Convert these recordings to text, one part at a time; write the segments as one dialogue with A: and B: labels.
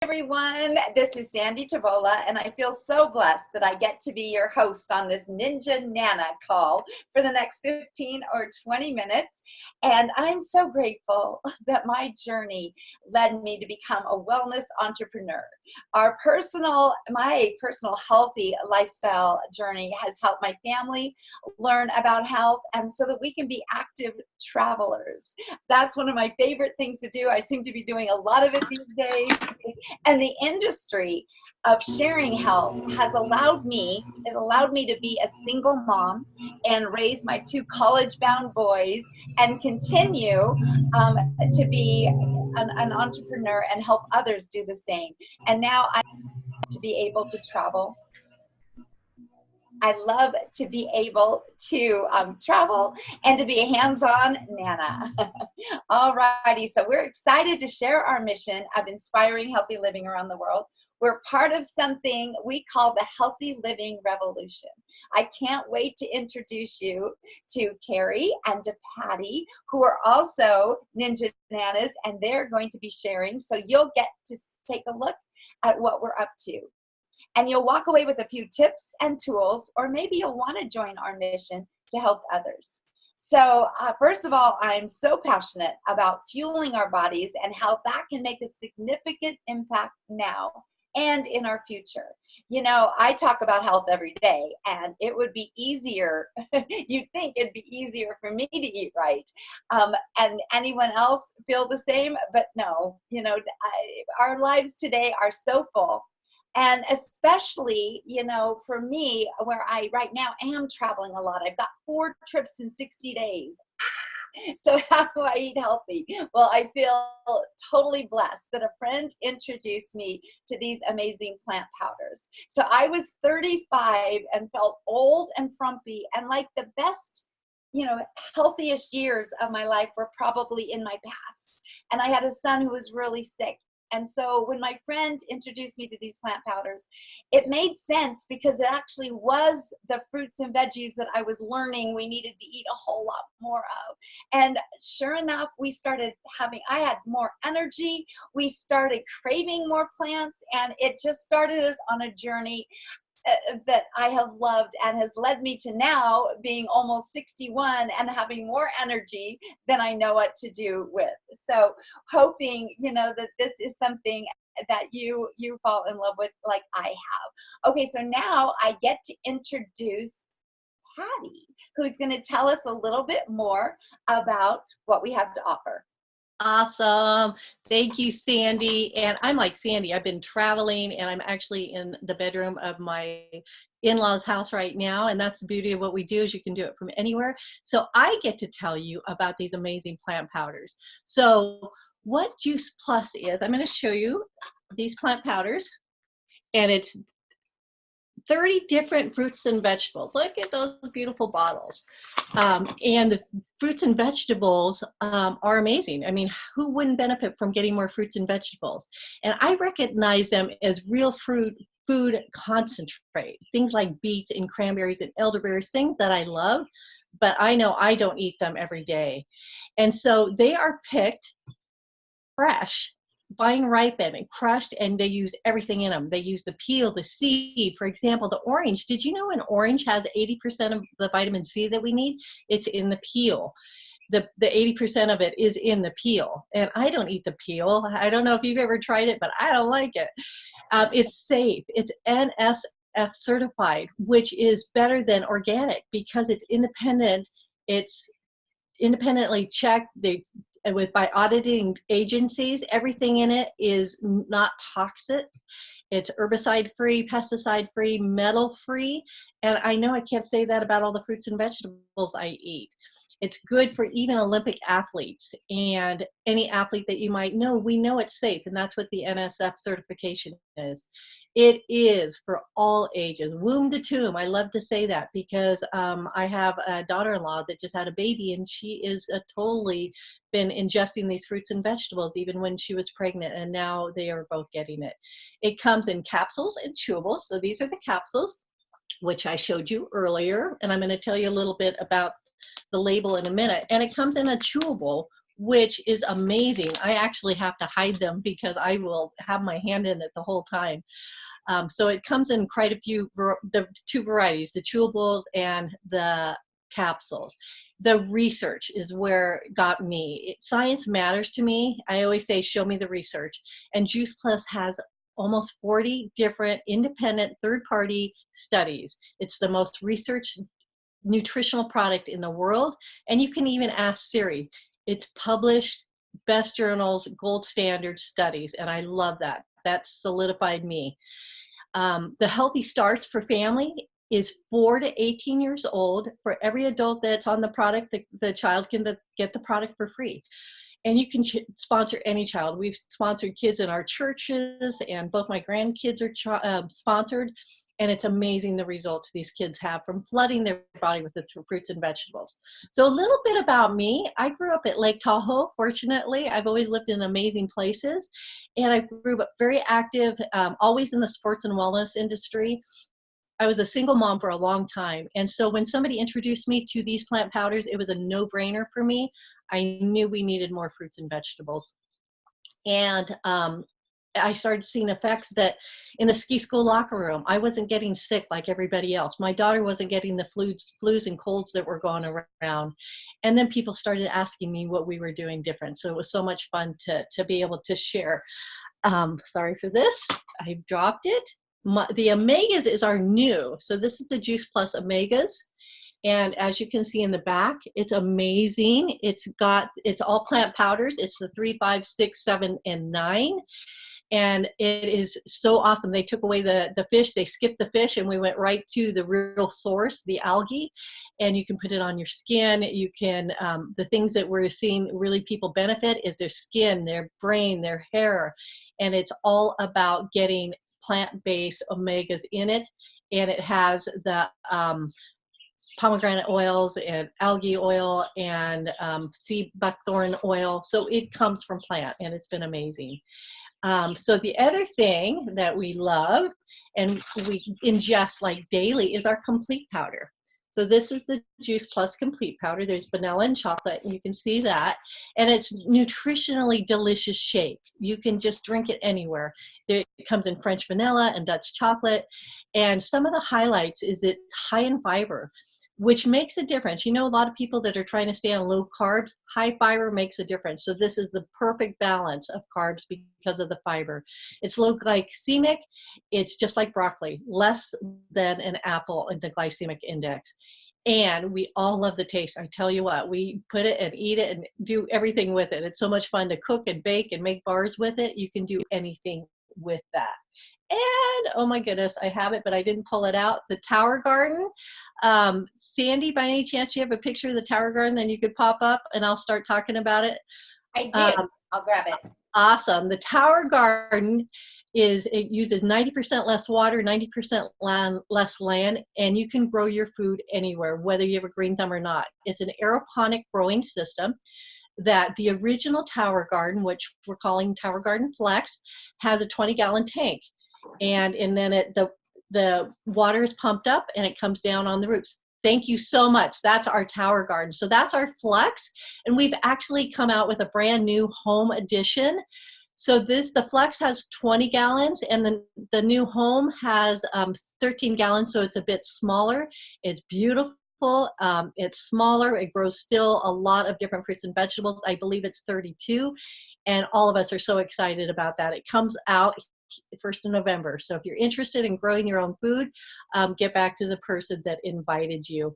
A: Everyone, this is Sandy Tabola, and I feel so blessed that I get to be your host on this Ninja Nana call for the next 15 or 20 minutes. And I'm so grateful that my journey led me to become a wellness entrepreneur. My personal healthy lifestyle journey has helped my family learn about health, and so that we can be active travelers. That's one of my favorite things to do. I seem to be doing a lot of it these days. And the industry of sharing health has allowed me to be a single mom and raise my two college-bound boys and continue to be an entrepreneur and help others do the same. And now I to be able to travel. I love to be able to travel and to be a hands-on Nana. All righty, so we're excited to share our mission of inspiring healthy living around the world. We're part of something we call the Healthy Living Revolution. I can't wait to introduce you to Kerrie and to Patti, who are also Ninja Nanas, and they're going to be sharing, so you'll get to take a look at what we're up to. And you'll walk away with a few tips and tools, or maybe you'll want to join our mission to help others. So first of all, I'm so passionate about fueling our bodies and how that can make a significant impact now and in our future. You know, I talk about health every day, and it would be easier, you'd think it'd be easier for me to eat right. And anyone else feel the same? But no, you know, our lives today are so full. And especially, you know, for me, where I right now am traveling a lot. I've got 4 trips in 60 days. So how do I eat healthy? Well, I feel totally blessed that a friend introduced me to these amazing plant powders. So I was 35 and felt old and frumpy, and like the best, you know, healthiest years of my life were probably in my past. And I had a son who was really sick. And so when my friend introduced me to these plant powders, it made sense because it actually was the fruits and veggies that I was learning we needed to eat a whole lot more of. And sure enough, I had more energy. We started craving more plants, and it just started us on a journey that I have loved and has led me to now being almost 61 and having more energy than I know what to do with. So hoping, you know, that this is something that you fall in love with like I have. Okay, so now I get to introduce Patti, who's going to tell us a little bit more about what we have to offer.
B: Awesome. Thank you, Sandy. And I'm like Sandy. I've been traveling, and I'm actually in the bedroom of my in-laws' house right now. And that's the beauty of what we do, is you can do it from anywhere. So I get to tell you about these amazing plant powders. So what Juice Plus is, I'm going to show you these plant powders, and it's 30 different fruits and vegetables. Look at those beautiful bottles. And the fruits and vegetables are amazing. I mean, who wouldn't benefit from getting more fruits and vegetables? And I recognize them as real food concentrate. Things like beets and cranberries and elderberries, things that I love, but I know I don't eat them every day. And so they are picked fresh, vine ripened and crushed, and they use everything in them. They use the peel, the seed. For example, the orange. Did you know an orange has 80% of the vitamin C that we need? It's in the peel. The 80% of it is in the peel. And I don't eat the peel. I don't know if you've ever tried it, but I don't like it. It's safe. It's NSF certified, which is better than organic because it's independent. It's independently checked. By auditing agencies, everything in it is not toxic. It's herbicide-free, pesticide-free, metal-free. And I know I can't say that about all the fruits and vegetables I eat. It's good for even Olympic athletes and any athlete that you might know. We know it's safe, and that's what the NSF certification is. It is for all ages, womb to tomb. I love to say that because I have a daughter-in-law that just had a baby, and she is totally been ingesting these fruits and vegetables even when she was pregnant, and now they are both getting it. It comes in capsules and chewables. So these are the capsules, which I showed you earlier, and I'm going to tell you a little bit about the label in a minute. And it comes in a chewable, which is amazing. I actually have to hide them because I will have my hand in it the whole time. So it comes in quite a few, the two varieties, the chewables and the capsules. The research is where it got me. Science matters to me. I always say, show me the research. And Juice Plus has almost 40 different independent third-party studies. It's the most researched nutritional product in the world. And you can even ask Siri. It's published, best journals, gold standard studies. And I love that. That solidified me. The Healthy Starts for Family is 4 to 18 years old. For every adult that's on the product, the child can get the product for free. And you can sponsor any child. We've sponsored kids in our churches, and both my grandkids are sponsored. And it's amazing the results these kids have from flooding their body with the fruits and vegetables. So a little bit about me. I grew up at Lake Tahoe, fortunately. I've always lived in amazing places. And I grew up very active, always in the sports and wellness industry. I was a single mom for a long time. And so when somebody introduced me to these plant powders, it was a no-brainer for me. I knew we needed more fruits and vegetables. And I started seeing effects that in the ski school locker room, I wasn't getting sick like everybody else. My daughter wasn't getting the flus and colds that were going around. And then people started asking me what we were doing different. So it was so much fun to be able to share. Sorry for this. I dropped it. The Omegas is our new. So this is the Juice Plus Omegas. And as you can see in the back, it's amazing. It's all plant powders. It's the 3, 5, 6, 7, and 9. And it is so awesome. They took away the fish, they skipped the fish, and we went right to the real source, the algae. And you can put it on your skin. You can, the things that we're seeing really people benefit is their skin, their brain, their hair. And it's all about getting plant-based omegas in it. And it has the pomegranate oils and algae oil and sea buckthorn oil. So it comes from plant, and it's been amazing. So the other thing that we love and we ingest like daily is our complete powder. So this is the Juice Plus Complete Powder. There's vanilla and chocolate, and you can see that. And it's nutritionally delicious shake. You can just drink it anywhere. It comes in French vanilla and Dutch chocolate. And some of the highlights is it's high in fiber, which makes a difference. You know, a lot of people that are trying to stay on low carbs, high fiber makes a difference. So this is the perfect balance of carbs because of the fiber. It's low glycemic. It's just like broccoli, less than an apple in the glycemic index. And we all love the taste. I tell you what, we put it and eat it and do everything with it. It's so much fun to cook and bake and make bars with it. You can do anything with that. And oh my goodness, I have it, but I didn't pull it out. The Tower Garden. Sandy, by any chance, you have a picture of the Tower Garden? Then you could pop up and I'll start talking about it.
A: I do. I'll grab it.
B: Awesome. The Tower Garden it uses 90% less water, 90% less land, and you can grow your food anywhere, whether you have a green thumb or not. It's an aeroponic growing system that the original Tower Garden, which we're calling Tower Garden Flex, has a 20-gallon tank. And then the water is pumped up and it comes down on the roots. Thank you so much. That's our Tower Garden. So that's our Flex. And we've actually come out with a brand new home edition. So the Flex has 20 gallons and the new home has 13 gallons. So it's a bit smaller. It's beautiful. It's smaller. It grows still a lot of different fruits and vegetables. I believe it's 32. And all of us are so excited about that. It comes out 1st of November. So if you're interested in growing your own food, get back to the person that invited you.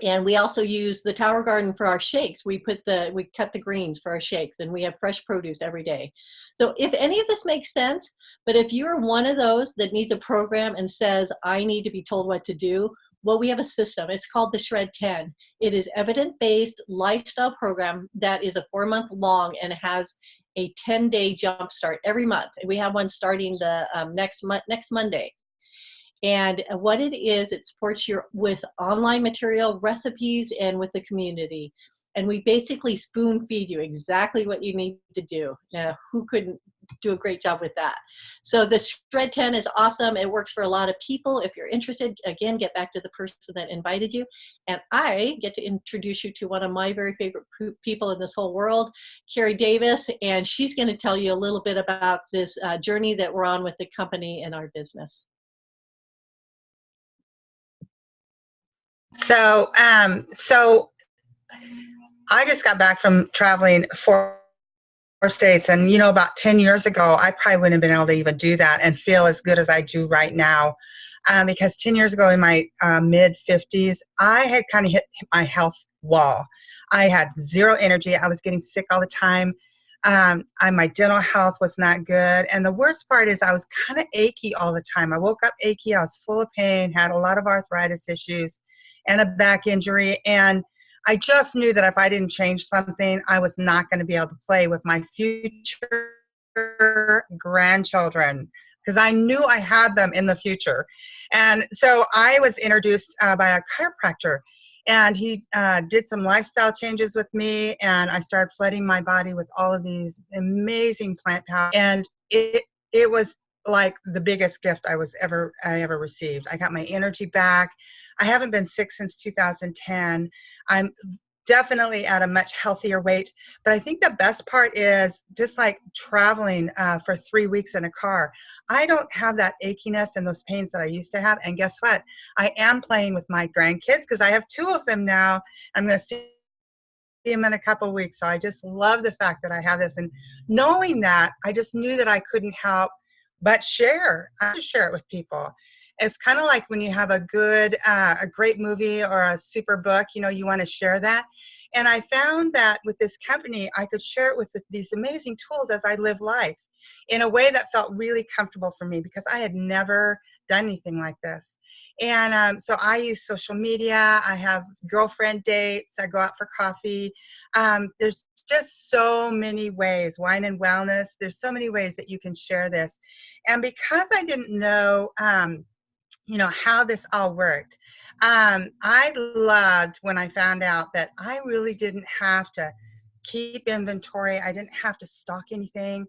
B: And we also use the Tower Garden for our shakes. We cut the greens for our shakes, and we have fresh produce every day. So if any of this makes sense, but if you're one of those that needs a program and says, I need to be told what to do, well, we have a system. It's called the Shred 10. It is evidence-based lifestyle program that is a 4-month long and has a 10-day jump start every month. We have one starting the next Monday. And what it is, it supports you with online material, recipes, and with the community. And we basically spoon feed you exactly what you need to do. Now, who couldn't do a great job with that. So the Shred 10 is awesome. It works for a lot of people. If you're interested, again, get back to the person that invited you. And I get to introduce you to one of my very favorite people in this whole world, Kerrie Davis, and she's going to tell you a little bit about this journey that we're on with the company and our business.
C: So I just got back from traveling 4 states, and about 10 years ago, I probably wouldn't have been able to even do that and feel as good as I do right now. Because 10 years ago, in my mid-50s, I had kind of hit my health wall. I had zero energy. I was getting sick all the time. My dental health was not good. And the worst part is I was kind of achy all the time. I woke up achy. I was full of pain, had a lot of arthritis issues and a back injury. And I just knew that if I didn't change something, I was not going to be able to play with my future grandchildren, because I knew I had them in the future. And so I was introduced by a chiropractor, and he did some lifestyle changes with me, and I started flooding my body with all of these amazing plant powder, and it was like the biggest gift I ever received. I got my energy back. I haven't been sick since 2010. I'm definitely at a much healthier weight. But I think the best part is just like traveling for 3 weeks in a car. I don't have that achiness and those pains that I used to have. And guess what? I am playing with my grandkids because I have 2 of them now. I'm going to see them in a couple of weeks. So I just love the fact that I have this. And knowing that, I just knew that I couldn't help but share. I just share it with people. It's kind of like when you have a great movie or a super book, you want to share that. And I found that with this company, I could share it with these amazing tools as I live life in a way that felt really comfortable for me, because I had never done anything like this. And so I use social media. I have girlfriend dates. I go out for coffee. There's just so many ways, wine and wellness. There's so many ways that you can share this. And because I didn't know, how this all worked. I loved when I found out that I really didn't have to keep inventory. I didn't have to stock anything.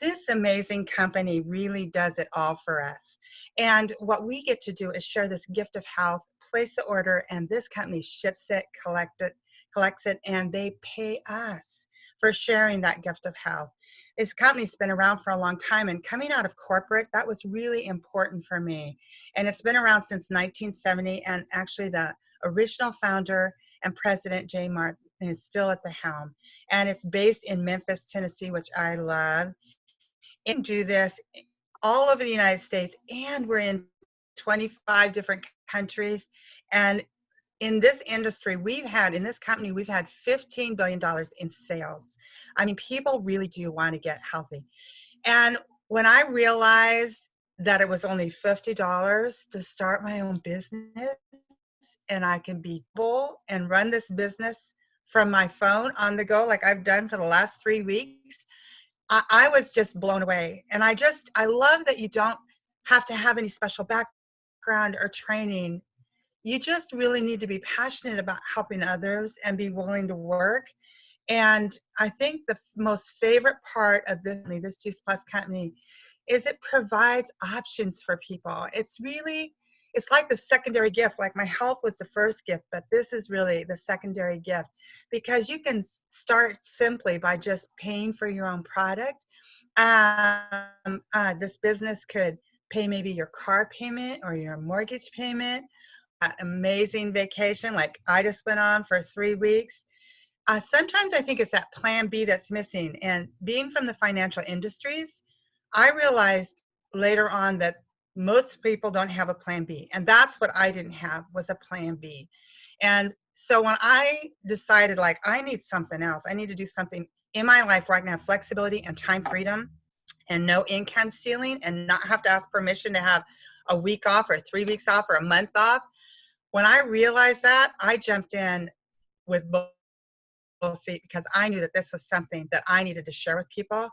C: This amazing company really does it all for us. And what we get to do is share this gift of health, place the order, and this company ships it, collects it, and they pay us for sharing that gift of health. This company's been around for a long time, and coming out of corporate, that was really important for me. And it's been around since 1970, and actually the original founder and president, Jay Martin, is still at the helm. And it's based in Memphis, Tennessee, which I love. And do this all over the United States, and we're in 25 different countries. And in this industry, in this company, we've had $15 billion in sales. I mean, people really do want to get healthy. And when I realized that it was only $50 to start my own business, and I can be full and run this business from my phone on the go, like I've done for the last 3 weeks, I was just blown away. And I love that you don't have to have any special background or training. You just really need to be passionate about helping others and be willing to work. And I think the most favorite part of this Juice Plus company is it provides options for people. It's like the secondary gift. Like my health was the first gift, but this is really the secondary gift, because you can start simply by just paying for your own product. This business could pay maybe your car payment or your mortgage payment. Amazing vacation like I just went on for 3 weeks. Sometimes I think it's that plan B that's missing. And being from the financial industries, I realized later on that most people don't have a plan B. And that's what I didn't have, was a plan B. And so when I decided, like, I need something else, I need to do something in my life where I can have flexibility and time freedom and no income ceiling and not have to ask permission to have a week off or 3 weeks off or a month off. When I realized that, I jumped in with both feet, because I knew that this was something that I needed to share with people,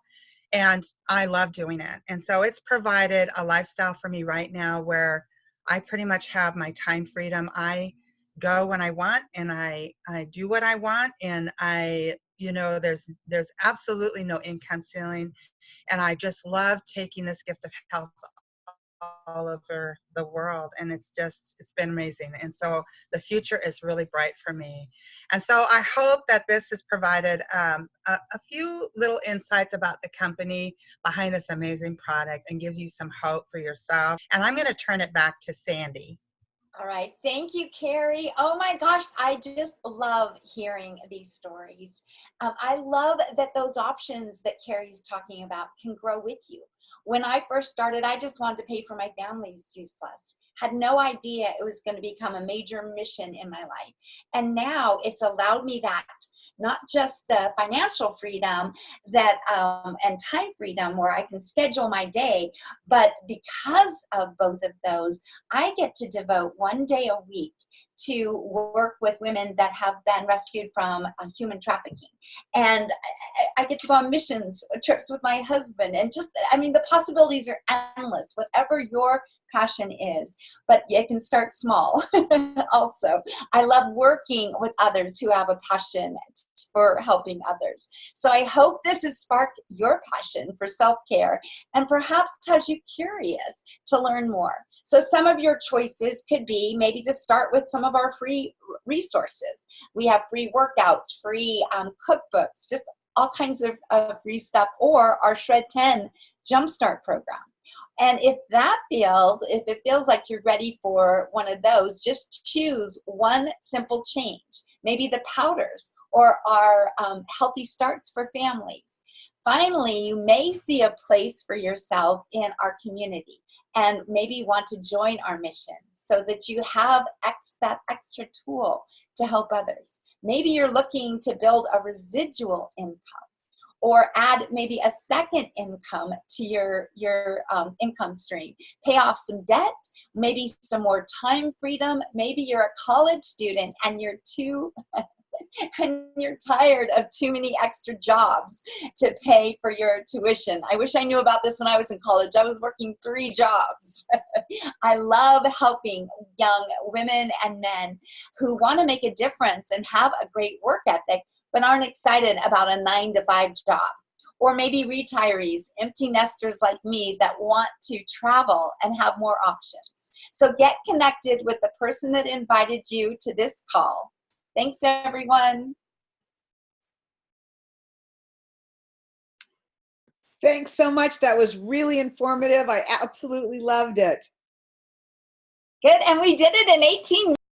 C: and I love doing it. And so it's provided a lifestyle for me right now where I pretty much have my time freedom. I go when I want, and I do what I want, and I you know, there's absolutely no income ceiling. And I just love taking this gift of health all over the world, and it's been amazing. And so the future is really bright for me. And so I hope that this has provided a few little insights about the company behind this amazing product and gives you some hope for yourself. And I'm going to turn it back to Sandy.
A: All right. Thank you, Kerrie. Oh my gosh, I just love hearing these stories. I love that those options that Kerrie's talking about can grow with you. When I first started, I just wanted to pay for my family's Juice Plus. Had no idea it was going to become a major mission in my life. And now it's allowed me that, not just the financial freedom that and time freedom where I can schedule my day, but because of both of those, I get to devote one day a week to work with women that have been rescued from human trafficking. And I get to go on missions trips with my husband, and just, I mean, the possibilities are endless, whatever your passion is, but it can start small. Also, I love working with others who have a passion for helping others. So I hope this has sparked your passion for self-care and perhaps has you curious to learn more. So some of your choices could be maybe to start with some of our free resources. We have free workouts, free cookbooks, just all kinds of free stuff, or our Shred 10 Jumpstart program. And if it feels like you're ready for one of those, just choose one simple change. Maybe the powders or our Healthy Starts for families. Finally, you may see a place for yourself in our community and maybe want to join our mission so that you have that extra tool to help others. Maybe you're looking to build a residual income, or add maybe a second income to your income stream. Pay off some debt, maybe some more time freedom. Maybe you're a college student and you're tired of too many extra jobs to pay for your tuition. I wish I knew about this when I was in college. I was working 3 jobs. I love helping young women and men who want to make a difference and have a great work ethic, but aren't excited about a 9-to-5 job. Or maybe retirees, empty nesters like me that want to travel and have more options. So get connected with the person that invited you to this call. Thanks, everyone.
D: Thanks so much. That was really informative. I absolutely loved it.
A: Good, and we did it in 18